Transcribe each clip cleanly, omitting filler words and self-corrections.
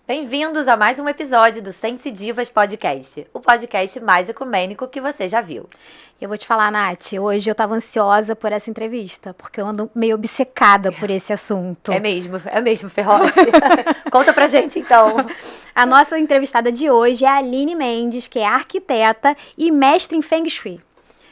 Bem-vindos a mais um episódio do Sense Divas Podcast, o podcast mais ecumênico que você já viu. Eu vou te falar, Nath, hoje eu tava ansiosa por essa entrevista, porque eu ando meio obcecada por esse assunto. É mesmo, Ferroce. Conta pra gente, então. A nossa entrevistada de hoje é a Aline Mendes, que é arquiteta e mestre em Feng Shui.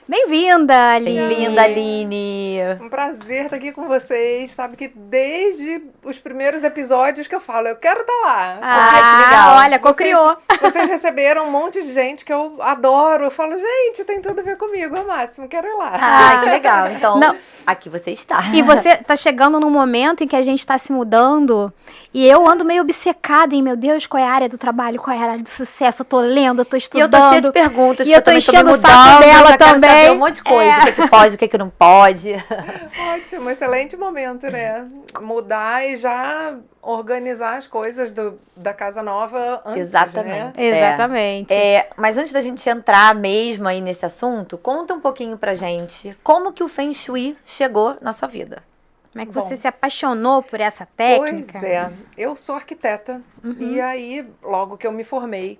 Bem-vinda, Aline! Bem-vinda, Aline! Um prazer estar aqui com vocês. Sabe que desde os primeiros episódios que eu falo, eu quero estar lá. Que legal. Olha, co-criou. Vocês receberam um monte de gente que eu adoro. Eu falo, gente, tem tudo a ver comigo, é o máximo, quero ir lá. Que legal. Então, Não. Aqui você está. E você tá chegando num momento em que a gente tá se mudando e eu ando meio obcecada em, meu Deus, qual é a área do trabalho, qual é a área do sucesso, eu tô lendo, eu tô E estudando. eu tô cheia de perguntas, E eu tô também enchendo me o saco mudando, dela já quero também. saber um monte de coisa, o que pode, o que não pode. Ótimo, excelente momento, né? Mudar e já organizar as coisas da casa nova antes, Exatamente. né? Exatamente. Mas antes da gente entrar mesmo aí nesse assunto, conta um pouquinho pra gente como que o Feng Shui chegou na sua vida. Como é que você se apaixonou por essa técnica? Pois é, eu sou arquiteta e aí, logo que eu me formei,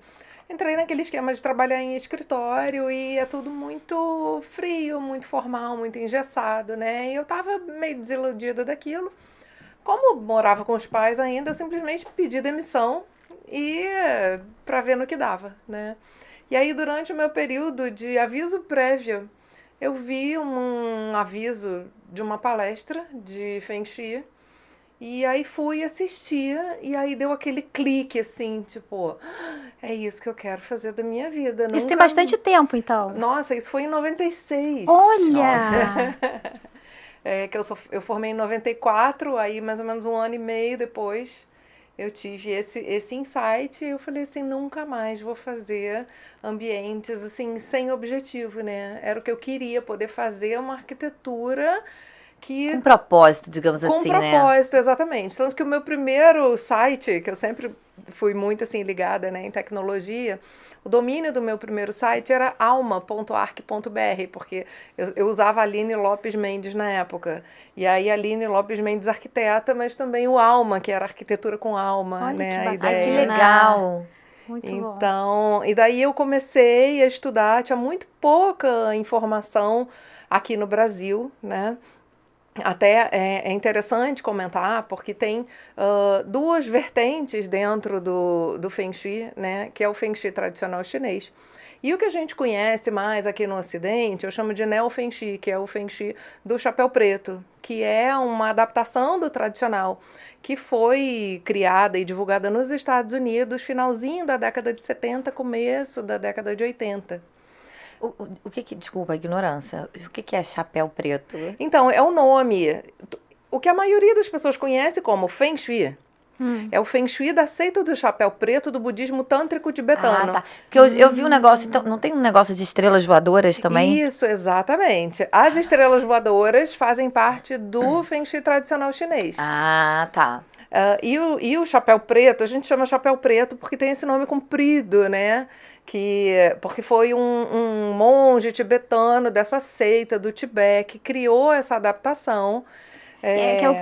entrei naquele esquema de trabalhar em escritório e é tudo muito frio, muito formal, muito engessado, né? E eu tava meio desiludida daquilo. Como morava com os pais ainda, eu simplesmente pedi demissão e para ver no que dava, né? E aí, durante o meu período de aviso prévio, eu vi um aviso de uma palestra de Feng Shui e aí fui assistir e aí deu aquele clique assim, tipo, é isso que eu quero fazer da minha vida. Isso tem bastante tempo, então. Nossa, isso foi em 96. Olha! Eu formei em 94, aí mais ou menos um ano e meio depois eu tive esse insight e eu falei assim, nunca mais vou fazer ambientes assim, sem objetivo, né? Era o que eu queria, poder fazer uma arquitetura que... Com propósito, digamos assim, Com propósito, exatamente. Tanto que o meu primeiro site, que eu sempre fui muito assim ligada, né, em tecnologia, o domínio do meu primeiro site era alma.arc.br, porque eu usava a Aline Lopes Mendes na época. E aí a Aline Lopes Mendes arquiteta, mas também o Alma, que era arquitetura com alma, Olha, né? que A bacana. ideia. Que legal! Muito bom. Então, e daí eu comecei a estudar, tinha muito pouca informação aqui no Brasil, né? Até é interessante comentar, porque tem duas vertentes dentro do Feng Shui, né, que é o Feng Shui tradicional chinês. E o que a gente conhece mais aqui no Ocidente, eu chamo de Neo Feng Shui, que é o Feng Shui do chapéu preto, que é uma adaptação do tradicional, que foi criada e divulgada nos Estados Unidos, finalzinho da década de 70, começo da década de 80. Desculpa a ignorância, o que é chapéu preto? Então, é o nome. O que a maioria das pessoas conhece como Feng Shui é o Feng Shui da seita do chapéu preto do budismo tântrico tibetano. Tá. Porque eu vi um negócio, então, não tem um negócio de estrelas voadoras também? Isso, exatamente. As estrelas voadoras fazem parte do Feng Shui tradicional chinês. Tá. E o chapéu preto, a gente chama chapéu preto porque tem esse nome comprido, né? Porque foi um monge tibetano dessa seita do Tibete que criou essa adaptação.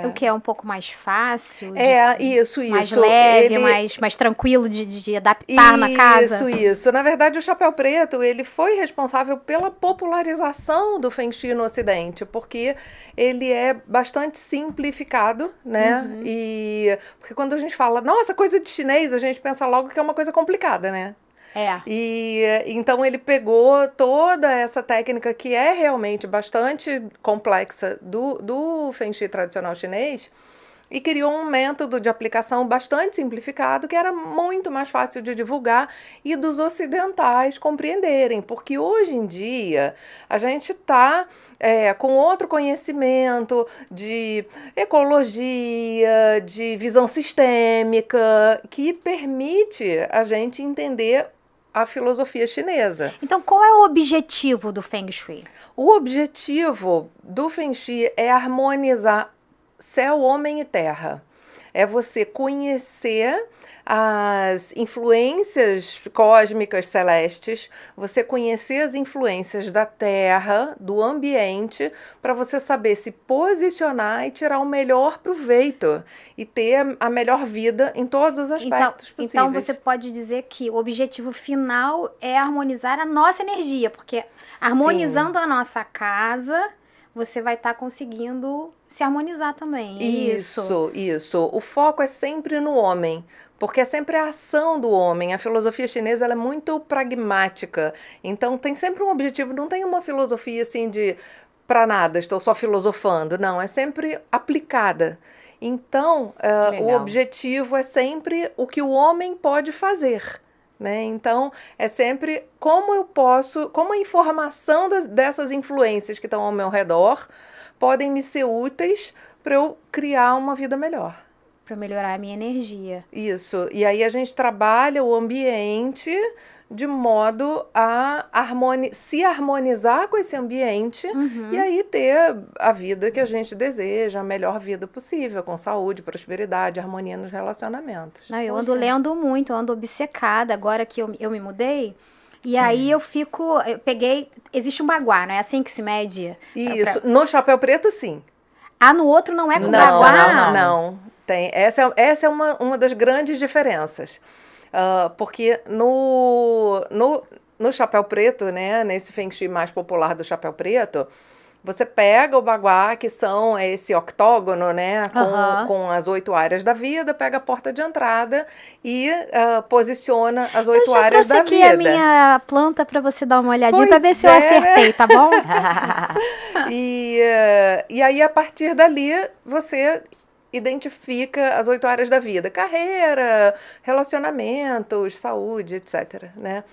O que é um pouco mais fácil. Isso. Mais leve, mais tranquilo de adaptar na casa. Isso. Na verdade, o chapéu preto, ele foi responsável pela popularização do Feng Shui no Ocidente, porque ele é bastante simplificado, né? Porque quando a gente fala, nossa, coisa de chinês, a gente pensa logo que é uma coisa complicada, né? E então ele pegou toda essa técnica que é realmente bastante complexa do Feng Shui tradicional chinês e criou um método de aplicação bastante simplificado que era muito mais fácil de divulgar e dos ocidentais compreenderem, porque hoje em dia a gente está com outro conhecimento de ecologia, de visão sistêmica, que permite a gente entender a filosofia chinesa. Então, qual é o objetivo do Feng Shui? O objetivo do Feng Shui é harmonizar céu, homem e terra. é você conhecer as influências cósmicas celestes, você conhecer as influências da Terra, do ambiente, para você saber se posicionar e tirar o melhor proveito e ter a melhor vida em todos os aspectos possíveis. Então você pode dizer que o objetivo final é harmonizar a nossa energia, porque harmonizando a nossa casa, você vai estar conseguindo se harmonizar também. É isso. Isso. O foco é sempre no homem. Porque é sempre a ação do homem. A filosofia chinesa ela é muito pragmática. Então tem sempre um objetivo. Não tem uma filosofia assim de para nada, estou só filosofando. Não, é sempre aplicada. Então, o objetivo é sempre o que o homem pode fazer. Né? Então, é sempre como eu posso, como a informação dessas influências que estão ao meu redor podem me ser úteis para eu criar uma vida melhor. Para melhorar a minha energia. Isso. E aí a gente trabalha o ambiente de modo a se harmonizar com esse ambiente e aí ter a vida que a gente deseja, a melhor vida possível, com saúde, prosperidade, harmonia nos relacionamentos. Não, eu ando lendo muito, eu ando obcecada agora que eu me mudei. E aí eu peguei, existe um baguá, não é assim que se mede? Isso, no chapéu preto sim. No outro não é com baguá? Não. Tem. Essa é uma das grandes diferenças. Porque no chapéu preto, né, nesse Feng Shui mais popular do chapéu preto, você pega o baguá, que são esse octógono, né, com as 8 áreas da vida, pega a porta de entrada e posiciona as 8 áreas da vida. Eu já trouxe aqui a minha planta para você dar uma olhadinha, para ver se eu acertei, tá bom? E aí, a partir dali, você identifica as 8 áreas da vida. Carreira, relacionamentos, saúde, etc. Né?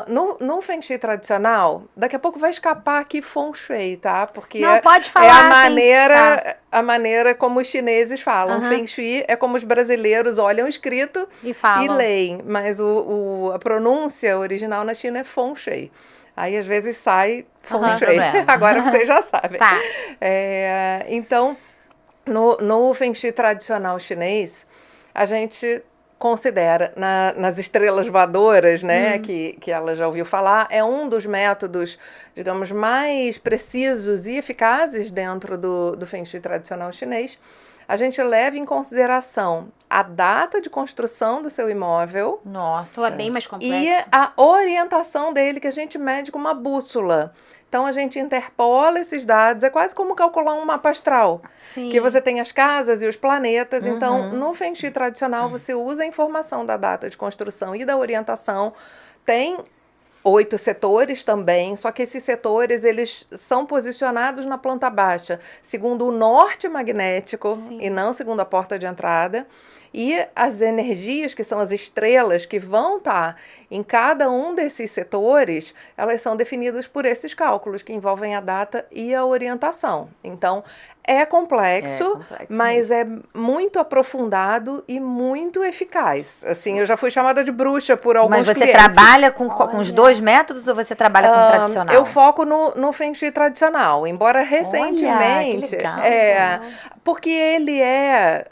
No Feng Shui tradicional, daqui a pouco vai escapar aqui Feng Shui, tá? Porque não, pode falar, é a maneira como os chineses falam. Feng Shui é como os brasileiros olham escrito e leem. Mas a pronúncia original na China é Feng Shui. Aí, às vezes, sai Feng Shui. Agora vocês já sabem. Tá. Então, no Feng Shui tradicional chinês, a gente considera nas estrelas voadoras, né, que ela já ouviu falar, é um dos métodos, digamos, mais precisos e eficazes dentro do Feng Shui tradicional chinês. A gente leva em consideração a data de construção do seu imóvel. Nossa, é bem mais complexo. E a orientação dele, que a gente mede com uma bússola. Então, a gente interpola esses dados, é quase como calcular um mapa astral. Sim. Que você tem as casas e os planetas. Então, no Feng Shui tradicional, você usa a informação da data de construção e da orientação. Tem 8 setores também, só que esses setores, eles são posicionados na planta baixa, segundo o norte magnético e não segundo a porta de entrada. E as energias, que são as estrelas que vão estar em cada um desses setores, elas são definidas por esses cálculos que envolvem a data e a orientação. Então, é complexo mas é muito aprofundado e muito eficaz. Assim, eu já fui chamada de bruxa por alguns clientes. Mas você trabalha com os dois métodos ou você trabalha com o tradicional? Eu foco no Feng Shui tradicional, embora recentemente... Olha, que legal. Porque ele é...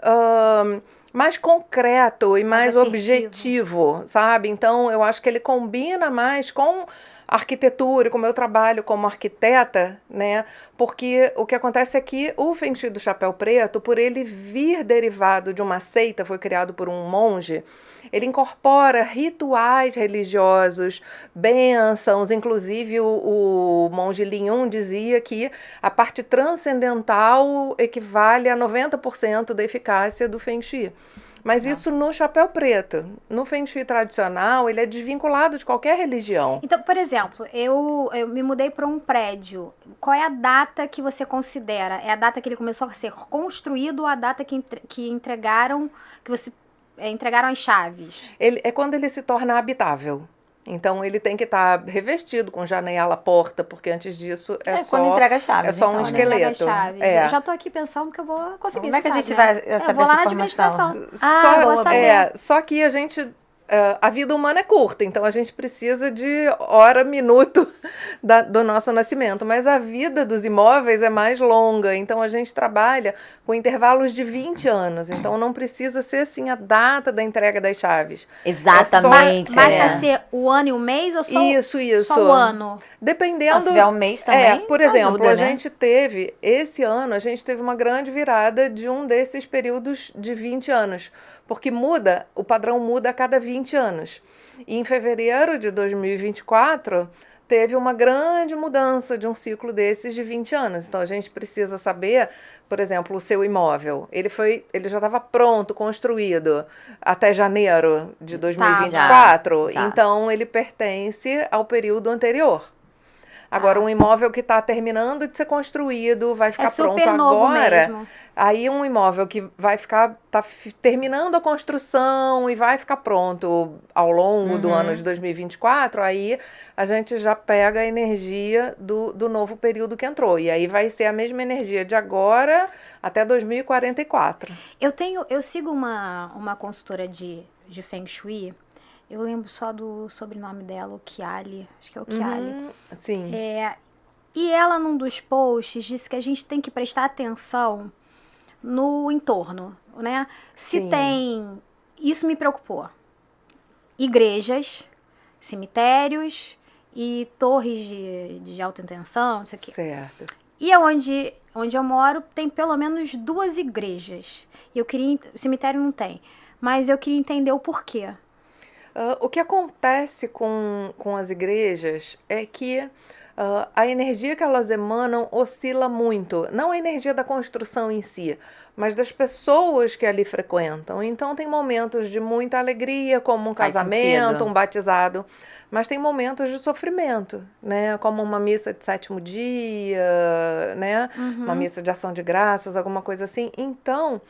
mais concreto e mais objetivo, sabe? Então, eu acho que ele combina mais com a arquitetura, com o meu trabalho como arquiteta, né? Porque o que acontece é que o Feng Shui do Chapéu Preto, por ele vir derivado de uma seita, foi criado por um monge, ele incorpora rituais religiosos, bênçãos, inclusive o monge Lin Yun dizia que a parte transcendental equivale a 90% da eficácia do Feng Shui. Mas isso no Chapéu Preto. No Feng Shui tradicional, ele é desvinculado de qualquer religião. Então, por exemplo, eu me mudei para um prédio. Qual é a data que você considera? É a data que ele começou a ser construído ou a data que entregaram as chaves? É quando ele se torna habitável. Então, ele tem que estar revestido com janela, porta, porque antes disso quando entrega as chaves. É só um esqueleto. Eu já estou aqui pensando que eu vou conseguir. Como é que a gente vai saber essa informação? Só que a gente a vida humana é curta, então a gente precisa de hora, minuto do nosso nascimento, mas a vida dos imóveis é mais longa, então a gente trabalha com intervalos de 20 anos, então não precisa ser assim a data da entrega das chaves. Exatamente. Basta ser o ano e o mês ou só, Isso. só o ano? Dependendo. Se tiver um mês também, por exemplo, ajuda, a né? gente teve, esse ano, a gente teve uma grande virada de um desses períodos de 20 anos. Porque muda, o padrão muda a cada 20 anos. E em fevereiro de 2024, teve uma grande mudança de um ciclo desses de 20 anos. Então, a gente precisa saber, por exemplo, o seu imóvel. Ele já estava pronto, construído até janeiro de 2024. Já. Então, ele pertence ao período anterior. Agora, um imóvel que está terminando de ser construído, vai ficar pronto agora. Mesmo. Aí um imóvel que tá terminando a construção e vai ficar pronto ao longo do ano de 2024, aí a gente já pega a energia do novo período que entrou. E aí vai ser a mesma energia de agora até 2044. Eu sigo uma consultora de Feng Shui. Eu lembro só do sobrenome dela, o Kiali. Acho que é o Kiali. Sim. E ela, num dos posts, disse que a gente tem que prestar atenção no entorno, né? Se tem... Isso me preocupou. Igrejas, cemitérios e torres de alta tensão, não sei o quê. Certo. E onde eu moro, tem pelo menos 2 igrejas. Cemitério não tem. Mas eu queria entender o porquê. O que acontece com as igrejas é que a energia que elas emanam oscila muito. Não a energia da construção em si, mas das pessoas que ali frequentam. Então, tem momentos de muita alegria, como um casamento, um batizado. Mas tem momentos de sofrimento, né? Como uma missa de 7º dia, né? Uma missa de ação de graças, alguma coisa assim. Então,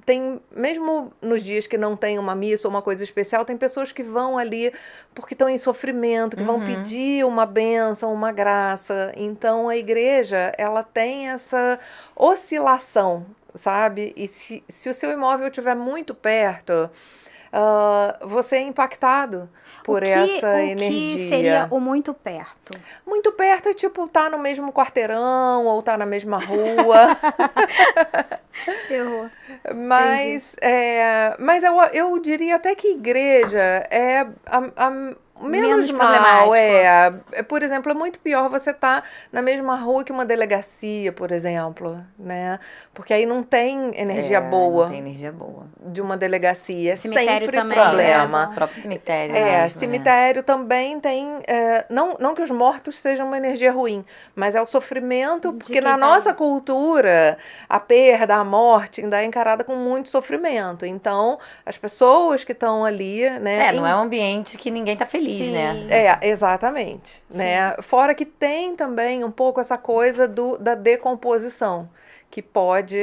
tem, mesmo nos dias que não tem uma missa ou uma coisa especial, tem pessoas que vão ali porque estão em sofrimento, que vão pedir uma bênção, uma graça. Então, a igreja, ela tem essa oscilação, sabe? E se o seu imóvel estiver muito perto, você é impactado por essa energia. O que seria o muito perto? Muito perto é tipo tá no mesmo quarteirão ou tá na mesma rua. Errou. Mas eu diria até que igreja é a menos mal. Por exemplo, é muito pior você estar na mesma rua que uma delegacia, por exemplo, né? Porque aí não tem energia boa. Não tem energia boa. De uma delegacia. É Cemitério sempre também, problema. O próprio cemitério. Mesmo, cemitério também tem. Não que os mortos sejam uma energia ruim, mas é o sofrimento, porque na nossa cultura, a perda, a morte ainda é encarada com muito sofrimento. Então, as pessoas que estão ali, né? Não é um ambiente que ninguém tá feliz. Né? Exatamente. Né? Fora que tem também um pouco essa coisa da decomposição, que pode...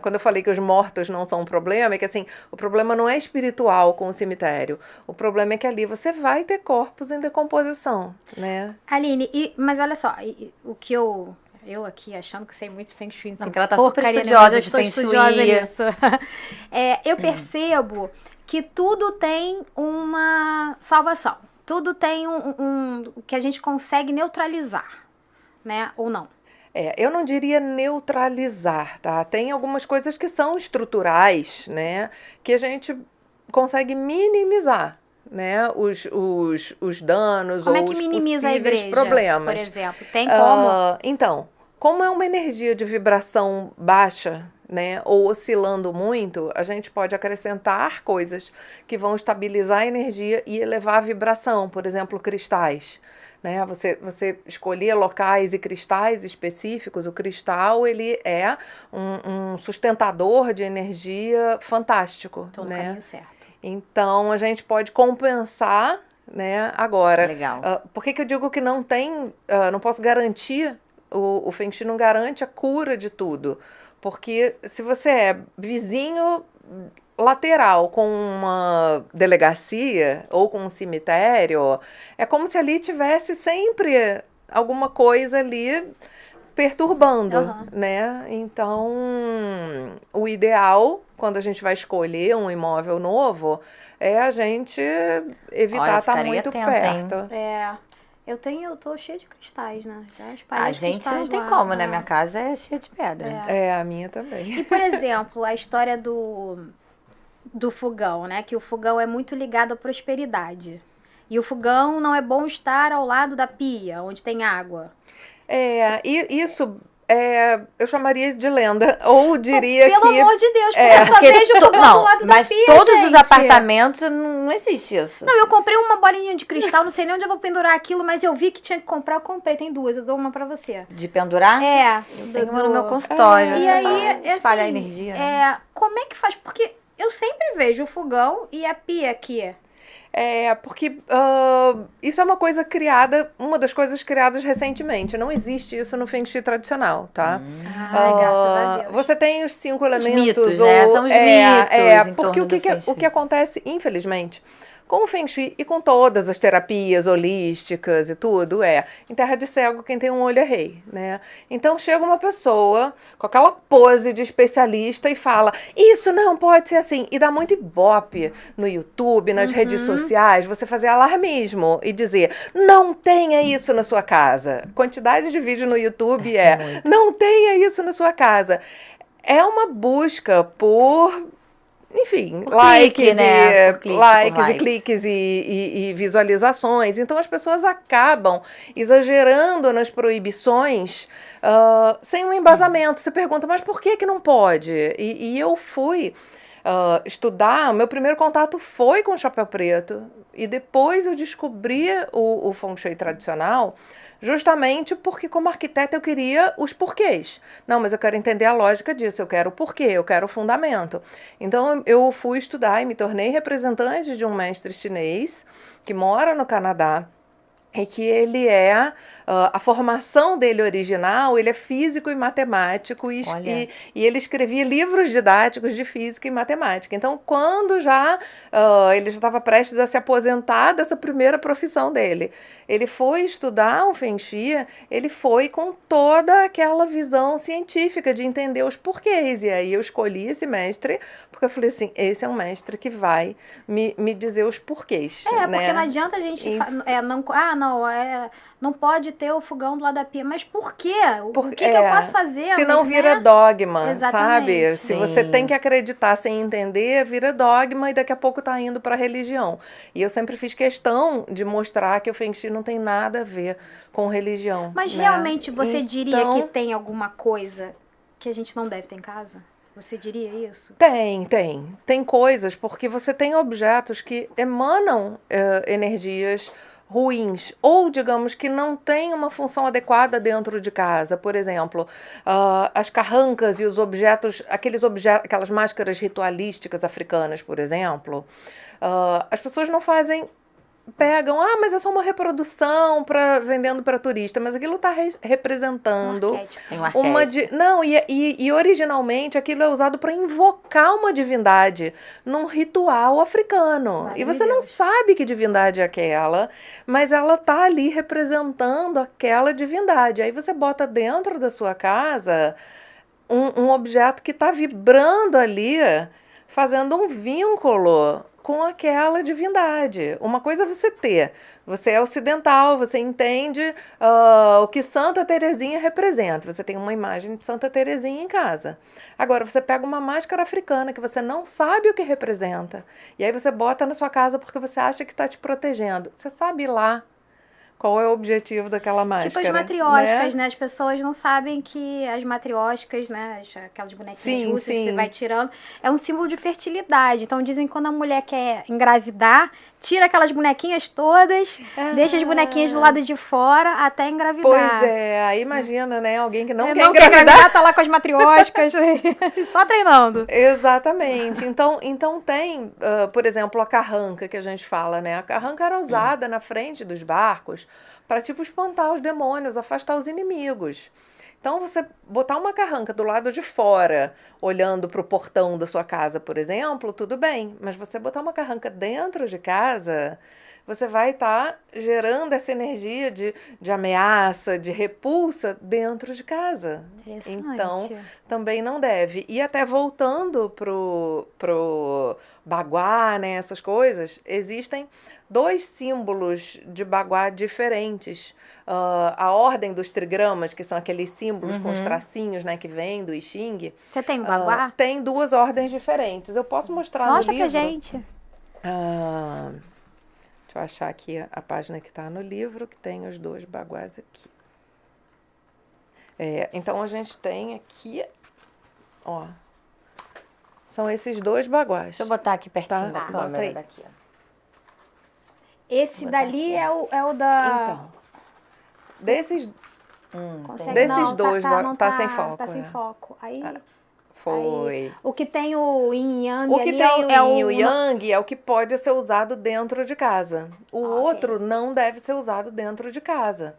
Quando eu falei que os mortos não são um problema, é que assim, o problema não é espiritual com o cemitério. O problema é que ali você vai ter corpos em decomposição, né? Aline, mas olha só, o que eu aqui achando que sei muito Feng Shui. Não, porque ela tá super estudiosa de Feng Shui. Eu percebo que tudo tem uma salvação. Tudo tem o que a gente consegue neutralizar, né? Ou não? Eu não diria neutralizar, tá? Tem algumas coisas que são estruturais, né? Que a gente consegue minimizar, né? Os danos ou os possíveis problemas. Por exemplo, tem como? Então, como é uma energia de vibração baixa, né, ou oscilando muito, a gente pode acrescentar coisas que vão estabilizar a energia e elevar a vibração, por exemplo, cristais. Né? Você escolher locais e cristais específicos. O cristal, ele é um sustentador de energia fantástico. Tô no caminho certo. Então, a gente pode compensar, né? Agora, legal. Por que eu digo que não tem, não posso garantir, o Feng Shui não garante a cura de tudo? Porque se você é vizinho lateral com uma delegacia ou com um cemitério, é como se ali tivesse sempre alguma coisa ali perturbando, Aham. né? Então, o ideal, quando a gente vai escolher um imóvel novo, é a gente evitar Olha, eu estar ficaria muito atenta, hein? perto. Eu tô cheia de cristais, né? Já espalhei A os gente não cristais tem lá. como, né? Minha casa é cheia de pedra. É, a minha também. E, por exemplo, a história do fogão, né? Que o fogão é muito ligado à prosperidade. E o fogão não é bom estar ao lado da pia, onde tem água. E isso eu chamaria de lenda, ou diria Pelo que... amor de Deus, porque eu só Porque vejo o fogão do não, lado da mas pia, todos os gente. apartamentos não existe isso. Não, eu comprei uma bolinha de cristal, não sei nem onde eu vou pendurar aquilo, mas eu vi que tinha que comprar, eu comprei. Tem duas, eu dou uma pra você. De pendurar? Eu Tem uma no meu consultório. E acho que aí, pra espalhar assim, energia. Né? como é que faz? Porque eu sempre vejo o fogão e a pia aqui. Porque isso é uma coisa criada, uma das coisas criadas recentemente. Não existe isso no Feng Shui tradicional, tá? Ai, graças a Deus. Você tem os 5 elementos. mitos, né? São os mitos em porque torno do Feng Shui. o que acontece, infelizmente, com o Feng Shui e com todas as terapias holísticas e tudo, em terra de cego, quem tem um olho é rei, né? Então chega uma pessoa com aquela pose de especialista e fala, isso não pode ser assim. E dá muito ibope no YouTube, nas redes sociais, você fazer alarmismo e dizer, não tenha isso na sua casa. Quantidade de vídeo no YouTube não tenha isso na sua casa. É uma busca por... Enfim, Por likes, clique, né? Por clique, por likes e likes. cliques e visualizações. Então, as pessoas acabam exagerando nas proibições sem um embasamento. Você pergunta, mas por que não pode? E eu fui estudar, meu primeiro contato foi com o chapéu preto. E depois eu descobri o Feng Shui tradicional, justamente porque, como arquiteta, eu queria os porquês. Não, mas eu quero entender a lógica disso, eu quero o porquê, eu quero o fundamento. Então, eu fui estudar e me tornei representante de um mestre chinês que mora no Canadá, e que ele a formação dele original, ele é físico e matemático, e ele escrevia livros didáticos de física e matemática. Então, quando ele já estava prestes a se aposentar dessa primeira profissão dele, ele foi estudar o Feng Shui, ele foi com toda aquela visão científica de entender os porquês. E aí eu escolhi esse mestre, porque eu falei assim, esse é um mestre que vai me dizer os porquês. Porque né? não adianta a gente... não pode ter o fogão do lado da pia. Mas por quê? O que eu posso fazer? Se não vira dogma, Exatamente. sabe? Se você tem que acreditar sem entender, vira dogma e daqui a pouco tá indo pra religião. E eu sempre fiz questão de mostrar que o Feng Shui não tem nada a ver com religião. Mas né? realmente você diria Então, que tem alguma coisa que a gente não deve ter em casa? Você diria isso? Tem coisas, porque você tem objetos que emanam energias ruins, ou digamos que não tem uma função adequada dentro de casa. Por exemplo, as carrancas e os objetos, aquelas máscaras ritualísticas africanas, por exemplo, as pessoas não pegam, mas é só uma reprodução vendendo para turista, mas aquilo está representando Tem um arquétipo. e originalmente aquilo é usado para invocar uma divindade num ritual africano. E você não sabe que divindade é aquela, mas ela tá ali representando aquela divindade. Aí você bota dentro da sua casa um objeto que está vibrando ali, fazendo um vínculo com aquela divindade. Uma coisa é você é ocidental, você entende o que Santa Teresinha representa. Você tem uma imagem de Santa Teresinha em casa. Agora, você pega uma máscara africana que você não sabe o que representa, e aí você bota na sua casa porque você acha que está te protegendo. Você sabe lá qual é o objetivo daquela máscara. Tipo as matrióticas, né? As pessoas não sabem que as matrióticas, né? Aquelas bonequinhas russas que você vai tirando, é um símbolo de fertilidade. Então dizem que quando a mulher quer engravidar, tira aquelas bonequinhas todas, deixa as bonequinhas do lado de fora até engravidar. Pois aí imagina, né? Alguém que não quer quer engravidar, tá lá com as matrióticas, só treinando. Exatamente. Então tem, por exemplo, a carranca que a gente fala, né? A carranca era usada na frente dos barcos para, tipo, espantar os demônios, afastar os inimigos. Então, você botar uma carranca do lado de fora, olhando para o portão da sua casa, por exemplo, tudo bem. Mas você botar uma carranca dentro de casa, você vai estar gerando essa energia de ameaça, de repulsa dentro de casa. Interessante. Então, também não deve. E até voltando pro Baguá, né, essas coisas, existem 2 símbolos de Baguá diferentes. A ordem dos trigramas, que são aqueles símbolos com os tracinhos, né, que vem do I Ching. Você tem um baguá? Tem 2 ordens diferentes. Eu posso mostrar Mostra no livro. pra gente. Deixa eu achar aqui a página que está no livro, que tem os 2 baguás aqui. Então, a gente tem aqui, ó, são esses 2 baguás. Deixa eu botar aqui pertinho Tá, da bota câmera aí. daqui, ó. Esse dali é o da... Então, desses Consegue? desses Não, dois, não tá sem foco, Tá sem é. foco. Aí, foi. o que tem o yin yang O que ali tem é o yin e o o yang é o que pode ser usado dentro de casa. O outro não deve ser usado dentro de casa.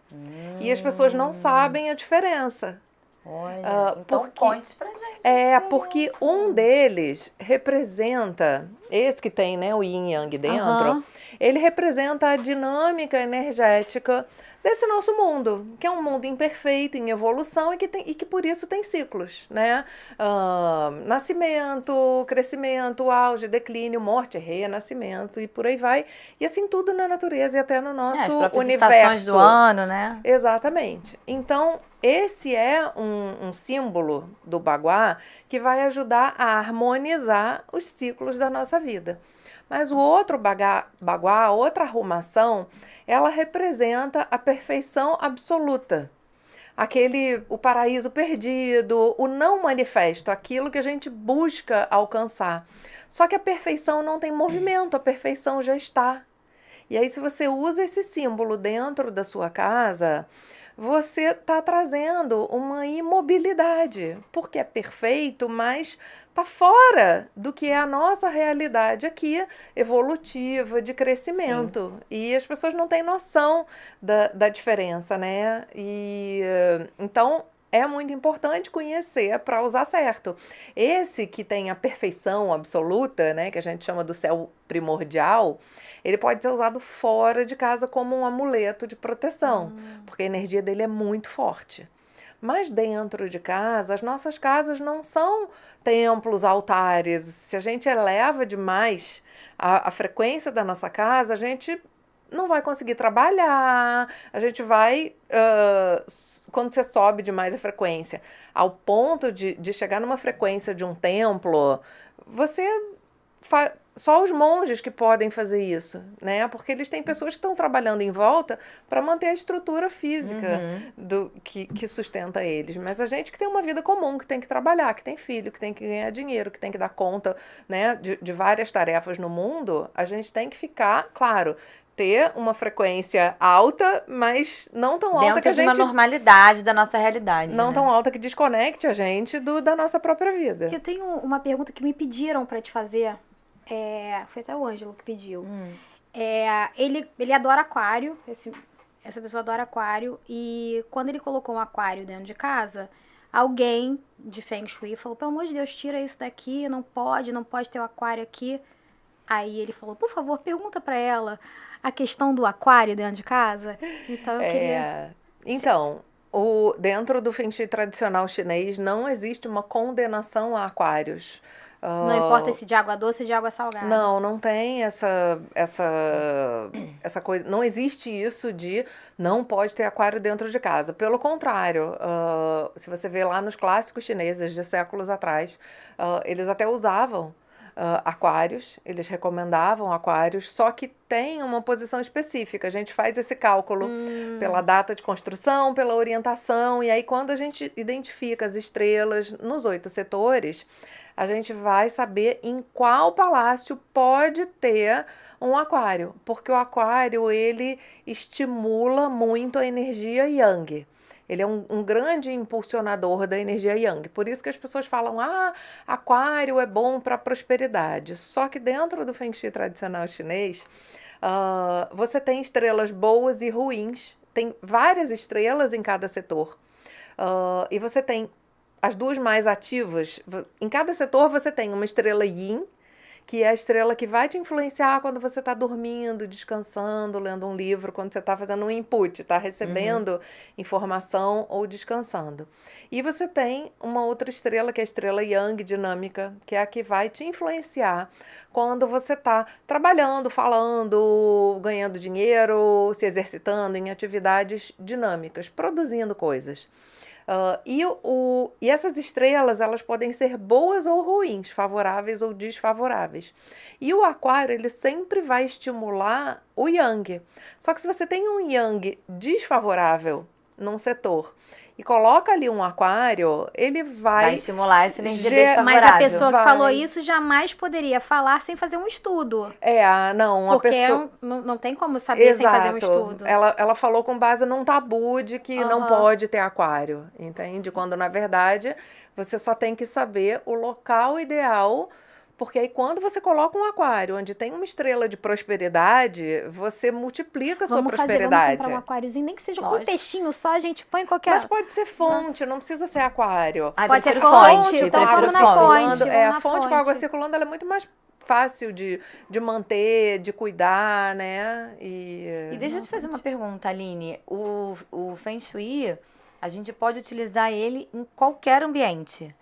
E as pessoas não sabem a diferença. Olha, então porque- conte pra gente. Porque um deles representa, esse que tem, né, o yin e yang dentro, Aham. ele representa a dinâmica energética desse nosso mundo, que é um mundo imperfeito, em evolução e que por isso tem ciclos, né? Nascimento, crescimento, auge, declínio, morte, renascimento e por aí vai. E assim tudo na natureza e até no nosso As próprias universo. estações do ano, né? Exatamente. Então, esse é um símbolo do Baguá que vai ajudar a harmonizar os ciclos da nossa vida. Mas o outro Baguá, a outra arrumação, ela representa a perfeição absoluta. O paraíso perdido, o não manifesto, aquilo que a gente busca alcançar. Só que a perfeição não tem movimento, a perfeição já está. E aí, se você usa esse símbolo dentro da sua casa, você está trazendo uma imobilidade, porque é perfeito, mas está fora do que é a nossa realidade aqui, evolutiva, de crescimento. E as pessoas não têm noção da diferença, né? Então, é muito importante conhecer para usar certo. Esse que tem a perfeição absoluta, né, que a gente chama do céu primordial, ele pode ser usado fora de casa como um amuleto de proteção, porque a energia dele é muito forte. Mas dentro de casa, as nossas casas não são templos, altares. Se a gente eleva demais a frequência da nossa casa, a gente não vai conseguir trabalhar, a gente vai, quando você sobe demais a frequência, ao ponto de chegar numa frequência de um templo, só os monges que podem fazer isso, né? Porque eles têm pessoas que estão trabalhando em volta para manter a estrutura física que sustenta eles. Mas a gente que tem uma vida comum, que tem que trabalhar, que tem filho, que tem que ganhar dinheiro, que tem que dar conta, né, de várias tarefas no mundo, a gente tem que ficar, claro, ter uma frequência alta, mas não tão alta que a Dentro de gente... uma normalidade da nossa realidade, Não né? tão alta que desconecte a gente da nossa própria vida. Eu tenho uma pergunta que me pediram pra te fazer. Foi até o Ângelo que pediu. Ele adora aquário. Essa pessoa adora aquário. E quando ele colocou um aquário dentro de casa, alguém de Feng Shui falou: pelo amor de Deus, tira isso daqui. Não pode ter o aquário aqui. Aí ele falou: por favor, pergunta pra ela a questão do aquário dentro de casa. Então eu queria... Então, dentro do Feng Shui tradicional chinês não existe uma condenação a aquários. Não importa se de água doce ou de água salgada. Não tem essa coisa. Não existe isso de não pode ter aquário dentro de casa. Pelo contrário, se você vê lá nos clássicos chineses de séculos atrás, eles até usavam aquários, eles recomendavam aquários, só que tem uma posição específica. A gente faz esse cálculo pela data de construção, pela orientação, e aí quando a gente identifica as estrelas nos 8 setores, a gente vai saber em qual palácio pode ter um aquário, porque o aquário, ele estimula muito a energia yang. Ele é um grande impulsionador da energia yang. Por isso que as pessoas falam, aquário é bom para prosperidade. Só que dentro do Feng Shui tradicional chinês, você tem estrelas boas e ruins. Tem várias estrelas em cada setor. E você tem as 2 mais ativas. Em cada setor você tem uma estrela yin, que é a estrela que vai te influenciar quando você está dormindo, descansando, lendo um livro, quando você está fazendo um input, está recebendo informação ou descansando. E você tem uma outra estrela, que é a estrela Yang dinâmica, que é a que vai te influenciar quando você está trabalhando, falando, ganhando dinheiro, se exercitando em atividades dinâmicas, produzindo coisas. E essas estrelas, elas podem ser boas ou ruins, favoráveis ou desfavoráveis. E o aquário, ele sempre vai estimular o yang. Só que se você tem um yang desfavorável num setor e coloca ali um aquário, ele vai estimular essa energia desfavorável. Mas a pessoa que falou isso jamais poderia falar sem fazer um estudo. Não, uma porque pessoa... não tem como saber sem fazer um estudo. Ela falou com base num tabu de que não pode ter aquário, entende? Quando, na verdade, você só tem que saber o local ideal. Porque aí quando você coloca um aquário onde tem uma estrela de prosperidade, você multiplica a sua prosperidade. Vamos comprar um aquáriozinho, nem que seja com um peixinho só, a gente põe qualquer... Mas pode ser fonte, não precisa ser aquário. Pode ser fonte, então vamos na fonte. A fonte com água circulando, ela é muito mais fácil de manter, de cuidar, né? E deixa eu te fazer uma pergunta, Aline. O Feng Shui, a gente pode utilizar ele em qualquer ambiente.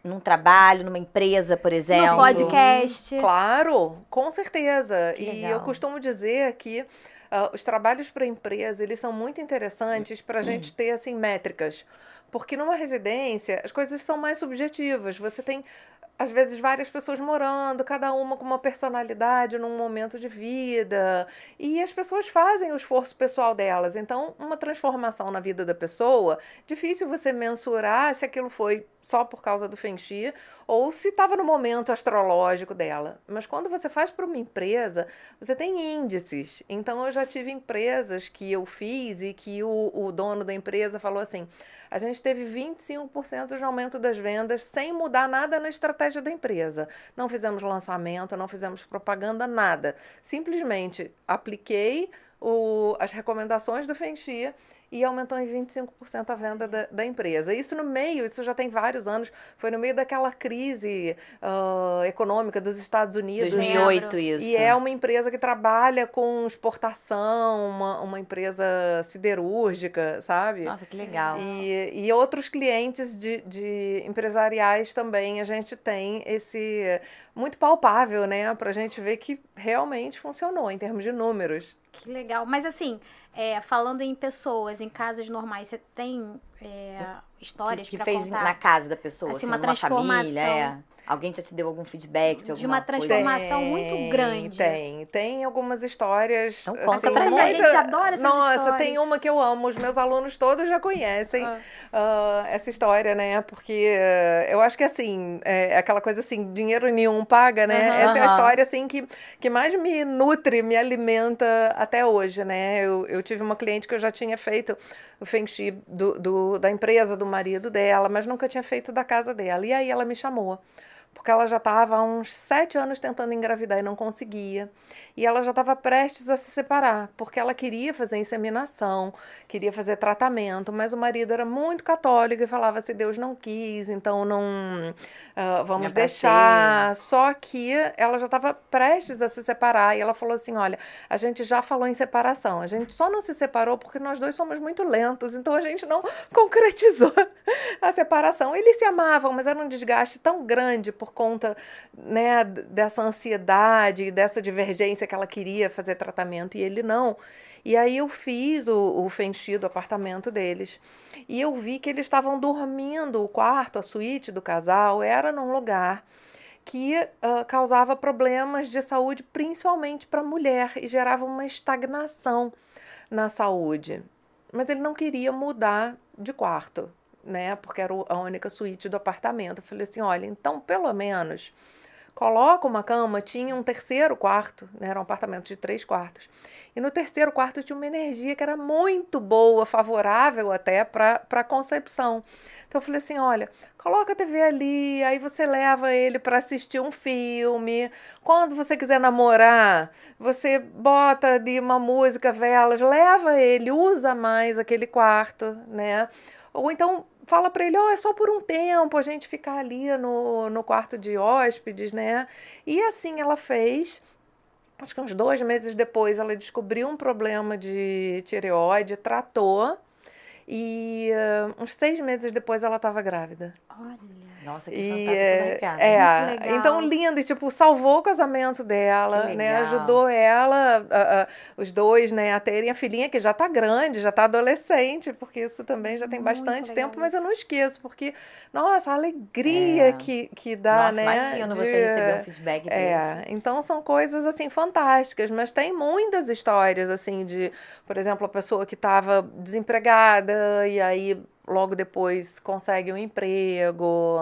Num trabalho, numa empresa, por exemplo. No podcast. Claro, com certeza. Que e legal. eu costumo dizer que os trabalhos para empresa, eles são muito interessantes para a gente ter, assim, métricas. Porque numa residência, as coisas são mais subjetivas. Você tem, às vezes, várias pessoas morando, cada uma com uma personalidade num momento de vida. E as pessoas fazem o esforço pessoal delas. Então, uma transformação na vida da pessoa, difícil você mensurar se aquilo foi só por causa do Feng Shui ou se estava no momento astrológico dela. Mas quando você faz para uma empresa, você tem índices. Então, eu já tive empresas que eu fiz e que o dono da empresa falou assim: a gente teve 25% de aumento das vendas sem mudar nada na estratégia da empresa. Não fizemos lançamento, não fizemos propaganda, nada. Simplesmente apliquei as recomendações do Feng Shui e aumentou em 25% a venda da empresa. Isso já tem vários anos, foi no meio daquela crise econômica dos Estados Unidos. 2008 isso. E é uma empresa que trabalha com exportação, uma empresa siderúrgica, sabe? Nossa, que legal. E outros clientes de empresariais também, a gente tem esse muito palpável, né? Pra gente ver que realmente funcionou em termos de números. Que legal. Mas assim, falando em pessoas, em casos normais, você tem histórias que pra fez contar? Na casa da pessoa, Assim, assim, uma numa família, transformação. Alguém já te deu algum feedback de alguma De uma transformação muito grande. Tem algumas histórias. Então conta assim, pra gente. A gente adora essas Nossa, histórias. tem uma que eu amo, os meus alunos todos já conhecem essa história, né? Porque eu acho que assim, é aquela coisa assim, dinheiro nenhum paga, né? Essa é a história assim que mais me nutre, me alimenta até hoje, né? Eu tive uma cliente que eu já tinha feito o Feng Shui da empresa do marido dela, mas nunca tinha feito da casa dela. E aí ela me chamou. Porque ela já estava há uns 7 anos tentando engravidar e não conseguia. E ela já estava prestes a se separar, porque ela queria fazer inseminação, queria fazer tratamento, mas o marido era muito católico e falava: se Deus não quis, então não vamos deixar. Só que ela já estava prestes a se separar e ela falou assim: olha, a gente já falou em separação, a gente só não se separou porque nós dois somos muito lentos, então a gente não concretizou a separação. Eles se amavam, mas era um desgaste tão grande por conta, né, dessa ansiedade e dessa divergência que ela queria fazer tratamento e ele não. E aí eu fiz o Feng Shui do apartamento deles e eu vi que eles estavam dormindo, o quarto, a suíte do casal era num lugar que causava problemas de saúde, principalmente para a mulher, e gerava uma estagnação na saúde. Mas ele não queria mudar de quarto, né? Porque era a única suíte do apartamento. Eu falei assim: olha, então pelo menos coloca uma cama. Tinha um terceiro quarto, né? Era um apartamento de 3 quartos. E no terceiro quarto tinha uma energia que era muito boa, favorável até para a concepção. Então eu falei assim: olha, coloca a TV ali, aí você leva ele para assistir um filme. Quando você quiser namorar, você bota ali uma música, velas, leva ele, usa mais aquele quarto, né? Ou então fala para ele, é só por um tempo a gente ficar ali no quarto de hóspedes, né? E assim ela fez. Acho que uns 2 meses depois ela descobriu um problema de tireoide, tratou. E uns 6 meses depois ela estava grávida. Olha. Nossa, que fantástico, tô arrepiada. Muito legal. Então lindo, e tipo, salvou o casamento dela, Que né? legal. Ajudou ela, os dois, né, a terem a filhinha que já tá grande, já tá adolescente, porque isso também já tem Muito bastante legal tempo, mas eu isso. não esqueço, porque, nossa, a alegria que dá, Nossa, né? imagino você receber um feedback desse. Então são coisas assim fantásticas, mas tem muitas histórias assim de, por exemplo, a pessoa que estava desempregada e aí logo depois consegue um emprego.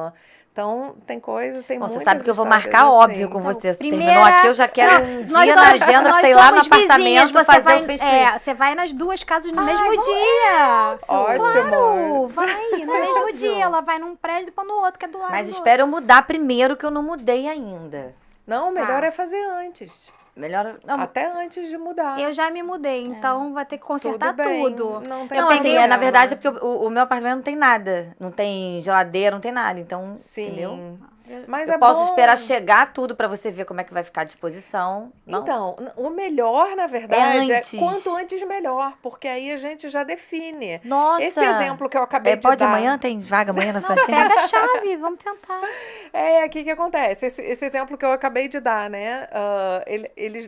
Então tem Bom, muitas você sabe que eu vou histórias marcar óbvio assim. com você. Você primeira- terminou aqui, eu já quero um Nós dia na somos- agenda pra nós você ir lá no somos vizinhas, apartamento você fazer vai, o feng shui. você vai nas 2 casas no mesmo dia. Ótimo. Claro, vai no mesmo Óbvio. dia. Ela vai num prédio, depois no outro, que é do lado Mas do espera eu mudar primeiro, que eu não mudei ainda. Não, o melhor Tá. é fazer antes. Melhor... Não, Até antes de mudar. outro. Eu já me mudei, então vai ter que consertar Tudo bem, tudo. não tem não, assim, problema. na verdade é porque o meu apartamento não tem nada. Não tem geladeira, não tem nada. Então, Sim. entendeu? Mas Eu é posso bom. esperar chegar tudo pra você ver como é que vai ficar à disposição. Não? Então, o melhor, na verdade, antes. quanto antes melhor, porque aí a gente já define. Nossa! Esse exemplo que eu acabei de pode dar. amanhã? Tem vaga amanhã na sua Pega agenda? a chave, vamos tentar. O que acontece? Esse exemplo que eu acabei de dar, né?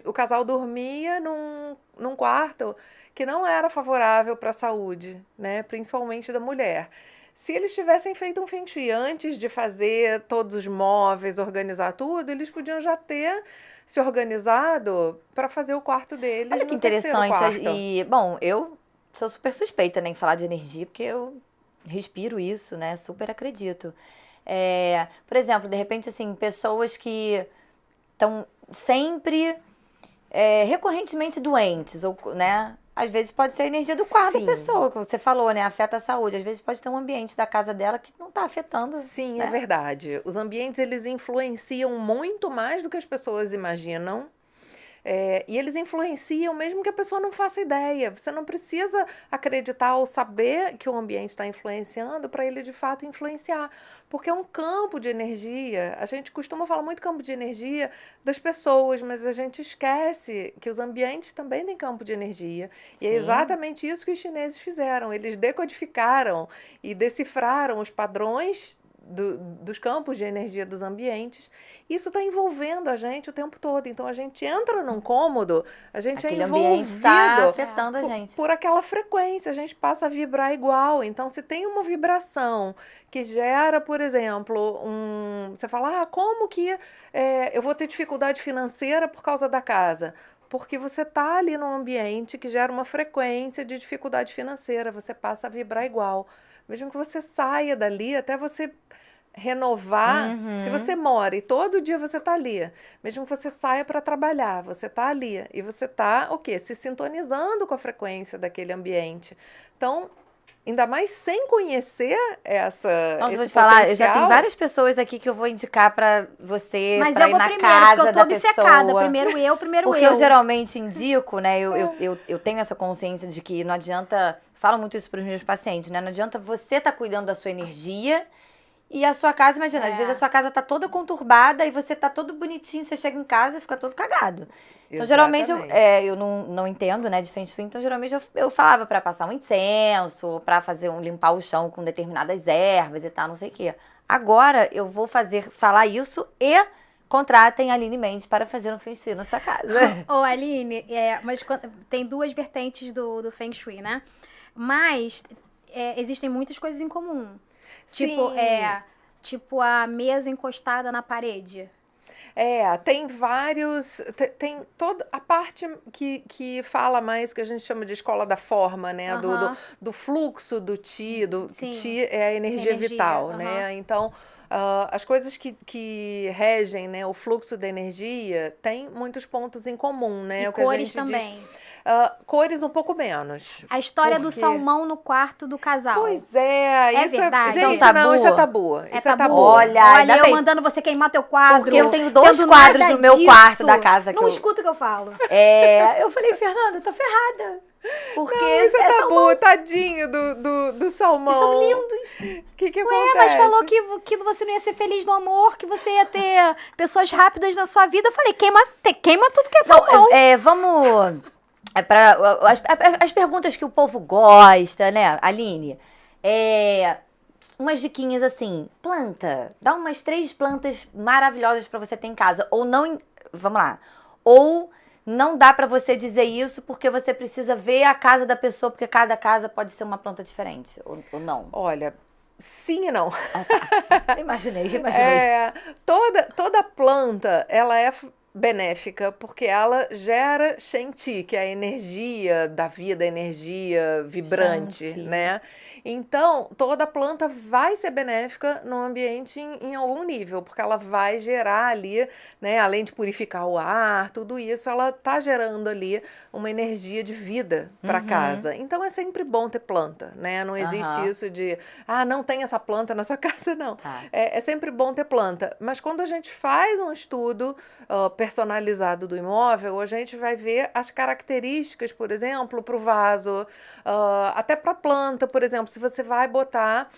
O casal dormia num quarto que não era favorável para a saúde, né? Principalmente da mulher. Se eles tivessem feito um feng shui antes de fazer todos os móveis, organizar tudo, eles podiam já ter se organizado para fazer o quarto deles. Olha que no terceiro interessante. quarto. E, bom, eu sou super suspeita, né, em falar de energia, porque eu respiro isso, né? Super acredito. Por exemplo, de repente, assim, pessoas que estão sempre recorrentemente doentes, ou, né? Às vezes pode ser a energia do quarto da Sim. pessoa, que você falou, né? Afeta a saúde. Às vezes pode ter um ambiente da casa dela que não tá afetando. Sim, né? é verdade. Os ambientes, eles influenciam muito mais do que as pessoas imaginam. E eles influenciam mesmo que a pessoa não faça ideia. Você não precisa acreditar ou saber que o ambiente está influenciando para ele de fato influenciar. Porque é um campo de energia. A gente costuma falar muito campo de energia das pessoas, mas a gente esquece que os ambientes também têm campo de energia. E é Sim. exatamente isso que os chineses fizeram. Eles decodificaram e decifraram os padrões dos campos de energia dos ambientes. Isso está envolvendo a gente o tempo todo. Então, a gente entra num cômodo, a gente Aquele é ambiente envolvido está afetando a gente. por aquela frequência. A gente passa a vibrar igual. Então, se tem uma vibração que gera, por exemplo, você fala, como que eu vou ter dificuldade financeira por causa da casa? Porque você está ali num ambiente que gera uma frequência de dificuldade financeira. Você passa a vibrar igual. Mesmo que você saia dali, até você renovar. Se você mora e todo dia você está ali, mesmo que você saia para trabalhar, você está ali e você está o quê? Se sintonizando com a frequência daquele ambiente. Então, ainda mais sem conhecer Nossa, esse vou te falar, eu já tenho potencial. várias pessoas aqui que eu vou indicar pra você, Mas pra eu ir vou na primeiro, porque casa eu tô da obcecada. pessoa. Primeiro Porque eu. eu geralmente indico, né? Eu tenho essa consciência de que não adianta. Falo muito isso para os meus pacientes, né? Não adianta você estar cuidando da sua energia e a sua casa, imagina, às vezes a sua casa tá toda conturbada e você tá todo bonitinho, você chega em casa e fica todo cagado. Então, geralmente, eu não entendo, né, de Feng Shui, então, geralmente, eu falava pra passar um incenso, pra limpar o chão com determinadas ervas e tal, não sei o quê. Agora, eu vou falar isso e contratem a Aline Mendes para fazer um Feng Shui na sua casa. Ô, Aline, mas tem 2 vertentes do Feng Shui, né? Mas existem muitas coisas em comum. Tipo, Sim. tipo a mesa encostada na parede. Tem vários. Tem toda a parte que fala mais, que a gente chama de escola da forma, né? Aham. Do fluxo do Qi. Sim. Qi é a energia vital, né? Então, as coisas que regem, né, o fluxo da energia tem muitos pontos em comum, né? E o que a cores gente também. diz. Cores um pouco menos. A história do Porque- salmão no quarto do casal. Pois é, É isso verdade? Gente, Isso é um tabu? não, isso é tabu. Isso é tabu. Olha, ainda eu bem. mandando você queimar teu quadro. Porque eu tenho 2 tendo quadros nada no meu disso. quarto da casa que Não eu... escuta o que eu falo. Eu falei, Fernanda, eu tô ferrada. Porque Isso é tabu, tadinho do salmão. são lindos. O que acontece? Mas falou que você não ia ser feliz no amor, que você ia ter pessoas rápidas na sua vida. Eu falei, queima tudo que é salmão. Vamos... para as perguntas que o povo gosta, né, Aline? Umas diquinhas assim, planta. Dá umas 3 plantas maravilhosas pra você ter em casa. Ou não... Vamos lá. Ou não dá pra você dizer isso porque você precisa ver a casa da pessoa, porque cada casa pode ser uma planta diferente. Ou não? Olha, sim e não. Imaginei. Toda planta, ela é benéfica, porque ela gera Shanti, que é a energia da vida, a energia vibrante, Shanti. né? Então, toda planta vai ser benéfica no ambiente em algum nível, porque ela vai gerar ali, né, além de purificar o ar, tudo isso, ela tá gerando ali uma energia de vida para casa. Então, é sempre bom ter planta, né? Não existe isso de, não tem essa planta na sua casa, não. É sempre bom ter planta. Mas quando a gente faz um estudo personalizado do imóvel, a gente vai ver as características, por exemplo, para o vaso, até para a planta, por exemplo, se você vai botar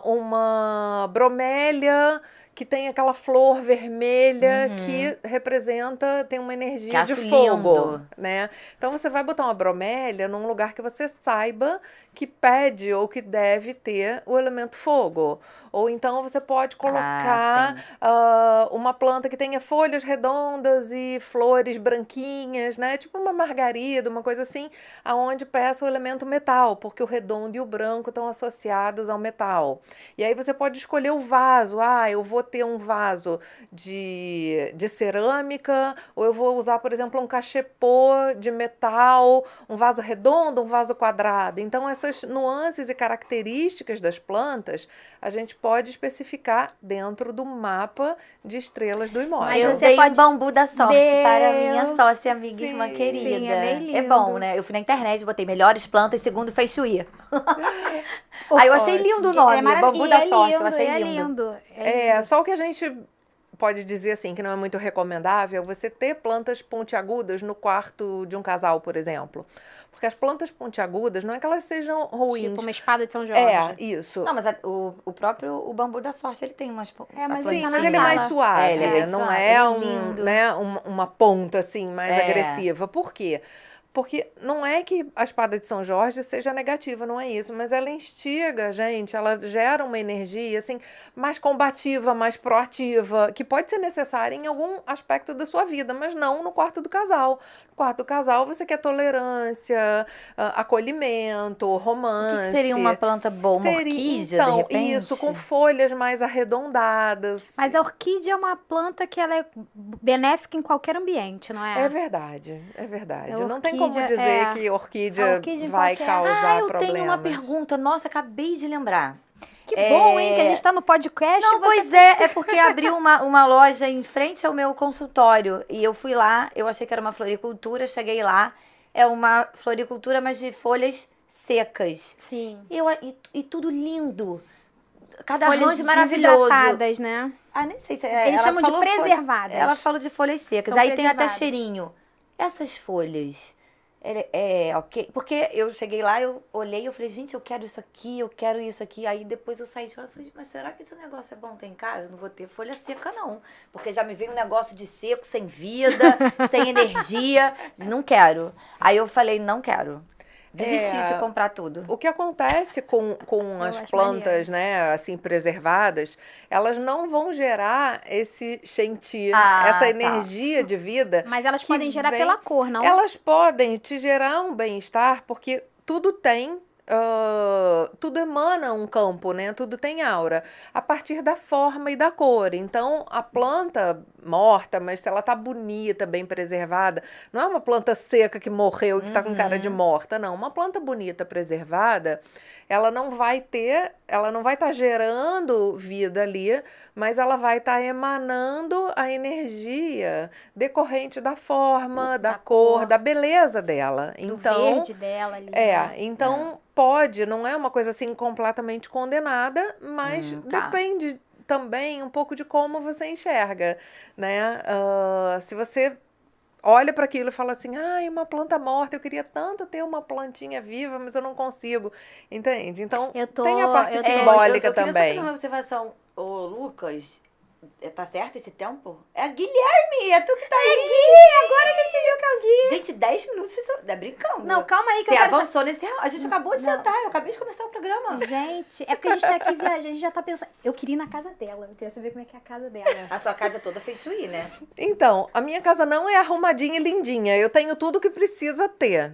uma bromélia que tem aquela flor vermelha que representa, tem uma energia de fogo, né? Então você vai botar uma bromélia num lugar que você saiba que pede ou que deve ter o elemento fogo. Ou então você pode colocar uma planta que tenha folhas redondas e flores branquinhas, né? Tipo uma margarida, uma coisa assim, aonde peça o elemento metal, porque o redondo e o branco estão associados ao metal. E aí você pode escolher o vaso. Eu vou ter um vaso de cerâmica, ou eu vou usar, por exemplo, um cachepô de metal, um vaso redondo, um vaso quadrado. Então, essas nuances e características das plantas, a gente pode especificar dentro do mapa de estrelas do imóvel. Eu dei um bambu da sorte para a minha sócia, amiga e irmã querida. Sim, é bem lindo. É bom, né? Eu fui na internet, botei melhores plantas segundo Feng Shui. Aí eu achei lindo o nome, bambu da sorte, eu achei lindo. Só o que a gente pode dizer assim, que não é muito recomendável, você ter plantas pontiagudas no quarto de um casal, por exemplo. Porque as plantas pontiagudas, não é que elas sejam ruins. Tipo uma espada de São Jorge. Isso. Não, mas o próprio bambu da sorte, ele tem umas... mas ele é mais suave. Ele é mais não suave, é lindo. uma ponta, assim, mais agressiva. Por quê? Porque não é que a espada de São Jorge seja negativa, não é isso, mas ela instiga a gente, ela gera uma energia assim mais combativa, mais proativa, que pode ser necessária em algum aspecto da sua vida, mas não no quarto do casal. No quarto do casal você quer tolerância, acolhimento, romance. O que seria uma planta boa? Uma orquídea, de repente? Isso, com folhas mais arredondadas. Mas a orquídea é uma planta que ela é benéfica em qualquer ambiente, não é? É verdade, é verdade. Não tem como dizer que a orquídea vai causar eu problemas. tenho uma pergunta. Nossa, acabei de lembrar. Que bom, hein? Que a gente tá no podcast. Não, pois é porque abriu uma loja em frente ao meu consultório. E eu fui lá, eu achei que era uma floricultura, cheguei lá. É uma floricultura, mas de folhas secas. Sim. E tudo lindo. Cada folhas arranjo maravilhoso. Desidratadas, né? Nem sei se Eles chamam de preservadas. Ela falou de folhas secas. São Aí tem até cheirinho. Essas folhas... ok. Porque eu cheguei lá, eu olhei, eu falei, gente, eu quero isso aqui. Aí depois eu saí de lá e falei, mas será que esse negócio é bom ter em casa? Não vou ter folha seca, não. Porque já me veio um negócio de seco, sem vida, sem energia. Não quero. Aí eu falei, não quero. Desisti de comprar tudo. O que acontece com as plantas, né, assim, preservadas, elas não vão gerar esse Shanti, essa energia de vida. Mas elas podem gerar pela cor, não? Elas podem te gerar um bem-estar, porque tudo tem... tudo emana um campo, né? Tudo tem aura, a partir da forma e da cor. Então, a planta morta, mas se ela tá bonita, bem preservada, não é uma planta seca que morreu e que tá com cara de morta, não. Uma planta bonita, preservada, ela não vai estar gerando vida ali, mas ela vai estar emanando a energia decorrente da forma, da cor, da beleza dela. Do verde dela ali. Então pode, não é uma coisa assim completamente condenada, mas depende também um pouco de como você enxerga, né? Se você olha para aquilo e fala assim, ai, uma planta morta, eu queria tanto ter uma plantinha viva, mas eu não consigo, entende? Então, tem a parte simbólica eu queria só também. fazer uma observação. Ô, Lucas, tá certo esse tempo? É a Guilherme, é tu que tá aí. Gui, agora que a gente viu que é o Gui. Gente, 10 minutos, vocês estão brincando. Não, calma aí que Você eu quero avançou nesse... A gente acabou de sentar, eu acabei de começar o programa. Gente, é porque a gente tá aqui viajando, a gente já tá pensando... Eu queria ir na casa dela, eu queria saber como é que é a casa dela. A sua casa é toda feng shui, né? Então, a minha casa não é arrumadinha e lindinha, eu tenho tudo que precisa ter.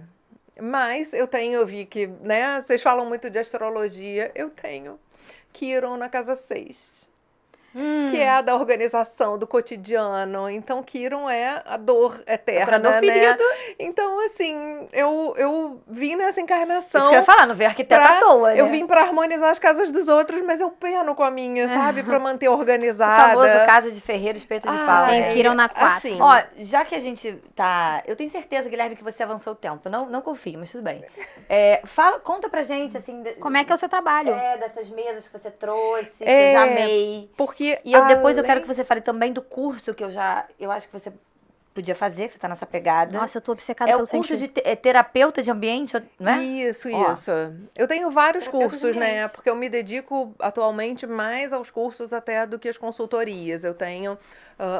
Mas eu vi que, né, vocês falam muito de astrologia, eu tenho Quiron na casa 6. Que é a da organização, do cotidiano. Então, Quiron é a dor eterna, né? ferido. Então, assim, eu vim nessa encarnação... Isso que eu ia falar, não veio arquiteta à toa, né? Eu vim pra harmonizar as casas dos outros, mas eu peno com a minha, sabe? Pra manter O organizada. famoso casa de ferreiro, espeto de pau, Tem né? Quiron na 4. assim, Ó, já que a gente tá... Eu tenho certeza, Guilherme, que você avançou o tempo. Não confio, mas tudo bem. Conta pra gente, assim... Como é que é o seu trabalho? Dessas mesas que você trouxe, que eu já amei. Porque E depois eu quero que você fale também do curso que eu acho que você podia fazer, que você tá nessa pegada. Nossa, eu tô obcecada É pelo o curso Feng Shui. de terapeuta de ambiente, não é? Isso. Ó. Eu tenho vários Terapeuta de cursos, né? ambiente. Porque eu me dedico atualmente mais aos cursos até do que às consultorias. Eu tenho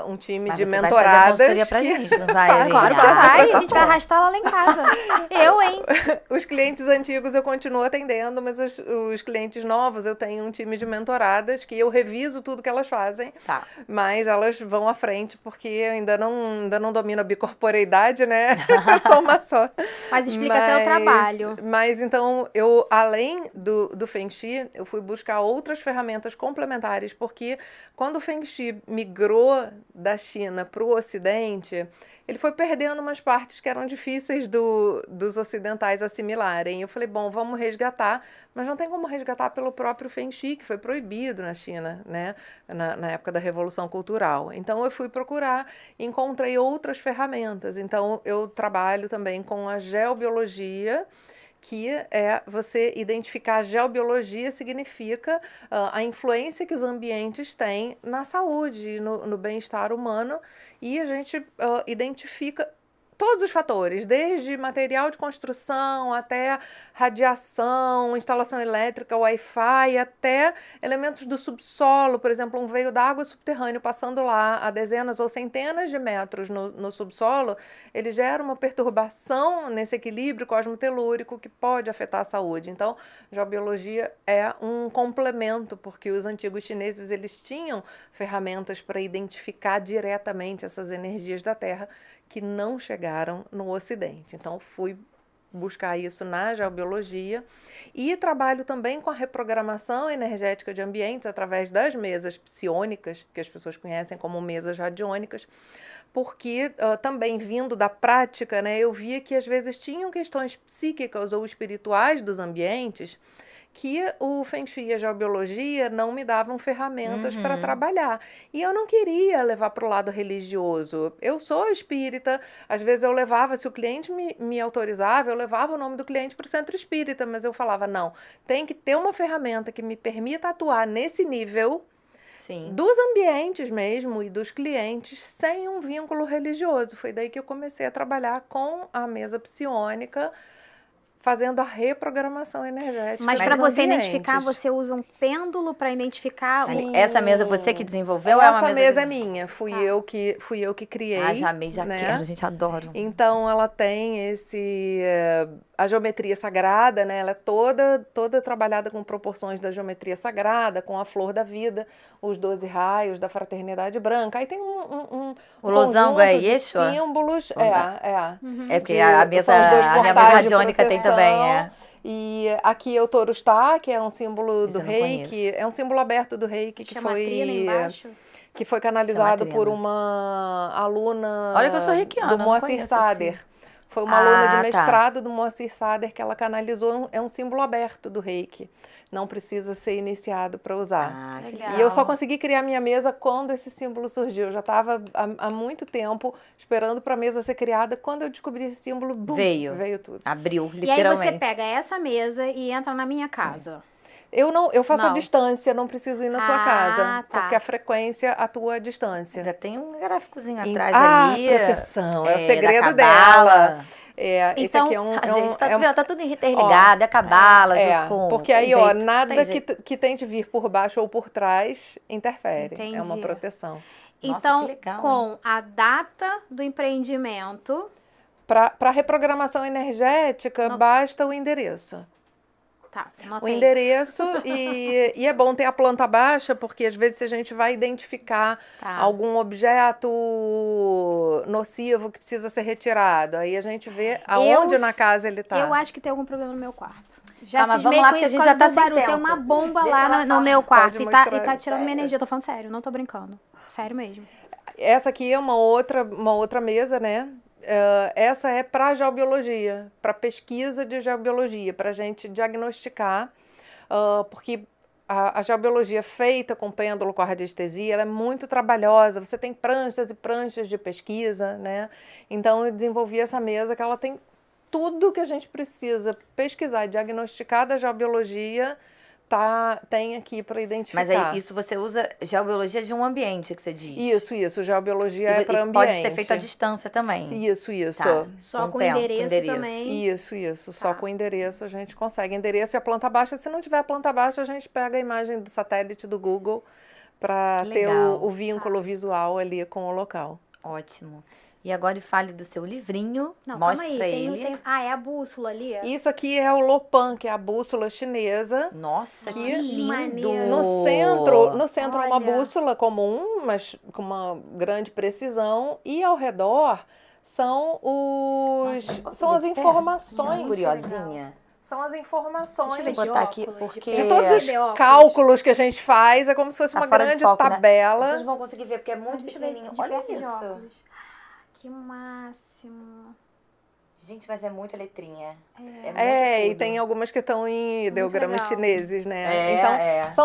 um time Mas de você vai mentoradas. fazer a consultoria pra gente, não vai? Faz, Aline? Claro que Ah, vai, a gente vai arrastar ela lá em casa. Eu, hein? Os clientes antigos eu continuo atendendo, mas os clientes novos eu tenho um time de mentoradas que eu reviso tudo que elas fazem. Tá. Mas elas vão à frente porque eu ainda não domino a bicorporeidade, né? Eu sou uma só. Mas explica seu trabalho. Mas então, eu, além do Feng Shui, eu fui buscar outras ferramentas complementares, porque quando o Feng Shui migrou da China para o Ocidente, ele foi perdendo umas partes que eram difíceis dos ocidentais assimilarem. Eu falei, bom, vamos resgatar, mas não tem como resgatar pelo próprio Feng Shui, que foi proibido na China, né? Na época da Revolução Cultural. Então, eu fui procurar, encontrei outras ferramentas. Então, eu trabalho também com a geobiologia, que é você identificar a geobiologia significa a influência que os ambientes têm na saúde, no bem-estar humano, e a gente identifica todos os fatores, desde material de construção até radiação, instalação elétrica, Wi-Fi, até elementos do subsolo, por exemplo, um veio d'água subterrâneo passando lá a dezenas ou centenas de metros no subsolo, ele gera uma perturbação nesse equilíbrio cosmotelúrico que pode afetar a saúde. Então, geobiologia é um complemento, porque os antigos chineses eles tinham ferramentas para identificar diretamente essas energias da Terra que não chegaram no Ocidente. Então, fui buscar isso na geobiologia e trabalho também com a reprogramação energética de ambientes através das mesas psiônicas, que as pessoas conhecem como mesas radiônicas, porque também vindo da prática, né, eu via que às vezes tinham questões psíquicas ou espirituais dos ambientes que o Feng Shui e a geobiologia não me davam ferramentas para trabalhar. E eu não queria levar para o lado religioso. Eu sou espírita, às vezes eu levava, se o cliente me autorizava, eu levava o nome do cliente para o centro espírita, mas eu falava, não, tem que ter uma ferramenta que me permita atuar nesse nível Sim. dos ambientes mesmo e dos clientes sem um vínculo religioso. Foi daí que eu comecei a trabalhar com a mesa psiônica, fazendo a reprogramação energética. Mas para dos você ambientes. identificar, você usa um pêndulo para identificar Sim. o... Essa mesa você que desenvolveu ou é uma Essa mesa... mesa é minha, fui eu que criei. Ah, já amei, já né? quero, gente, adoro. Então ela tem a geometria sagrada, né? Ela é toda trabalhada com proporções da geometria sagrada, com a flor da vida, os 12 raios da fraternidade branca. Aí tem um O losango é conjunto de Yeshua? símbolos. É porque De- a mesa, são os dois a minha mesa portais de radiônica tem também, proteção. E aqui é o Torustá, que é um símbolo Esse do eu não Reiki, conheço. é um símbolo aberto do Reiki que Chamatrina embaixo. foi canalizado Chamatrina. por uma aluna Olha que eu sou reikiana, do não Moacir conheço Sader. assim. Foi uma aluna de tá. mestrado do Moacir Sader que ela canalizou, é um símbolo aberto do Reiki. Não precisa ser iniciado para usar. Ah, que Legal. E eu só consegui criar minha mesa quando esse símbolo surgiu. Eu já estava há muito tempo esperando para a mesa ser criada. Quando eu descobri esse símbolo, bum, Veio. veio tudo. Abriu, E aí literalmente. você pega essa mesa e entra na minha casa. Eu faço a Não. distância, não preciso ir na sua casa. Tá. Porque a frequência atua à distância. Ainda tem um gráficozinho Em- atrás ah, ali. proteção, é o da segredo cabala. dela. Esse Então, aqui é um... A é um- gente tá, é um- vendo, tá tudo interligado, é cabala junto com... porque tem aí, ó, jeito, nada tem jeito. que tente vir por baixo ou por trás interfere. É uma Entendi. proteção. Nossa, Então, que legal, com a data do empreendimento, Para reprogramação energética, Não. basta o endereço. tá, O anotei. endereço e é bom ter a planta baixa, porque às vezes a gente vai identificar Tá. algum objeto nocivo que precisa ser retirado. Aí a gente vê aonde na casa ele está. Eu acho que tem algum problema no meu quarto. Já Calma, cismei vamos lá, com porque a isso gente por já causa tá do sem barulho. Tem tempo. uma bomba Deixa ela lá no falar. meu quarto Pode e tá mostrar, tirando minha sério. energia. Eu tô falando sério, não tô brincando. Sério mesmo. Essa aqui é uma outra mesa, né? Essa é para geobiologia, para pesquisa de geobiologia, para a gente diagnosticar, porque a geobiologia feita com pêndulo, com radiestesia, ela é muito trabalhosa. Você tem pranchas e pranchas de pesquisa, né? Então eu desenvolvi essa mesa que ela tem tudo que a gente precisa pesquisar e diagnosticar da geobiologia, tem aqui para identificar. Mas aí, isso você usa geobiologia de um ambiente, que você diz. Isso, geobiologia E é para e ambiente. pode ser feito à distância também. Isso. Tá. Só com tempo, endereço também. Isso. Só Tá. com endereço a gente consegue. Endereço e a planta baixa. Se não tiver a planta baixa, a gente pega a imagem do satélite do Google para Que ter legal. o vínculo visual ali com o local. Ótimo. E agora fale do seu livrinho. Não, Mostre calma pra aí. ele. Ah, é a bússola ali? Isso aqui é o Lopan, que é a bússola chinesa. Nossa, que Que lindo! maneiro. No centro é uma Olha. bússola comum, mas com uma grande precisão. E ao redor são Nossa, são as de perto. informações. Curiosinha. São as informações. Deixa eu Vou ver botar de aqui, óculos, porque... De todos os De óculos. cálculos que a gente faz, é como se fosse Tá uma fora de grande foco, né? tabela. Vocês vão conseguir ver, porque é muito Deixa eu ver pequenininho. de Olha perto de isso. óculos. Que máximo. Gente, mas é muita letrinha. É, e tudo. tem algumas que estão em ideogramas legal. chineses, né? É, Então,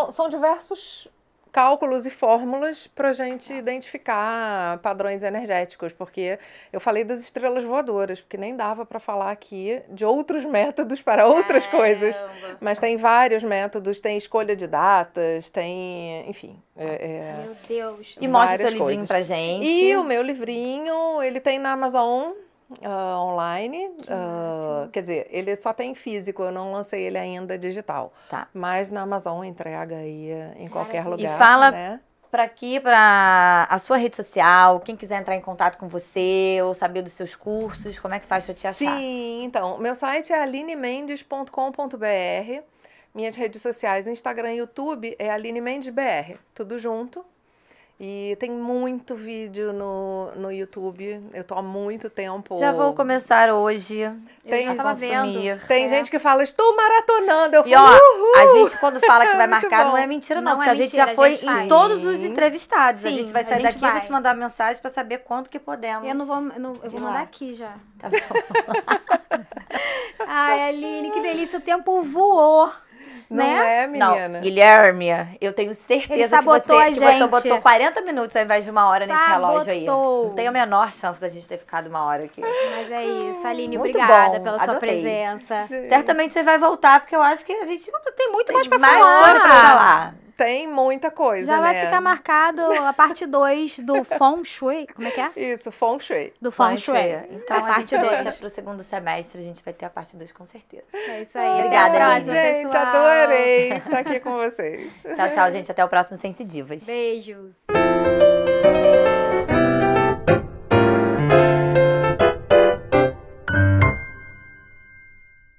é. são diversos cálculos e fórmulas para a gente identificar padrões energéticos, porque eu falei das estrelas voadoras, porque nem dava para falar aqui de outros métodos para outras coisas, Caramba. mas tem vários métodos, tem escolha de datas, tem, enfim. Meu Deus. E mostra o seu várias livrinho coisas. pra gente. E o meu livrinho, ele tem na Amazon online, máximo. quer dizer, ele só tem físico, eu não lancei ele ainda digital. Tá. Mas na Amazon entrega aí em qualquer lugar. E fala né? pra aqui, pra a sua rede social, quem quiser entrar em contato com você ou saber dos seus cursos, como é que faz pra te achar? Sim, então, meu site é alinemendes.com.br. Minhas redes sociais, Instagram e YouTube é Aline Mendes BR, tudo junto. E tem muito vídeo no YouTube, eu tô há muito tempo. Já vou começar hoje. Tem- a Eu tava vendo. consumir. Tem É. gente que fala, estou maratonando. Eu E falo, ó, uhul! a gente quando fala que vai Muito marcar, bom. não é mentira não, Não porque é a gente mentira, já a foi gente em vai. todos os entrevistados. A Sim, gente vai a sair gente daqui, eu vou vai. te mandar mensagem pra saber quanto que podemos. Eu não vou, eu vou lá. mandar aqui já. Tá bom. Ai, Aline, que delícia. O tempo voou. Não né? é, Não, menina? Guilherme, eu tenho Ele certeza que sabotou a que você gente. botou 40 minutos ao invés de uma hora nesse relógio aí. Sabotou. Não tem a menor chance da gente ter ficado uma hora aqui. Mas é isso, Aline, Muito obrigada bom, pela sua adorei. presença. Gente, Certamente você vai voltar, porque eu acho que a gente tem muito mais pra mais falar. coisa pra falar. tem muita coisa, Já né? vai ficar marcado a parte 2 do Feng Shui. Como é que é? Isso, feng shui. Do Feng Shui. Então a parte gente deixa dois. pro segundo semestre, a gente vai ter a parte 2 com certeza. É isso aí. Obrigada, Até a Aline. próxima, Gente, pessoal. adorei estar aqui com vocês. Tchau, tchau, gente. Até o próximo Sense Divas. Beijos.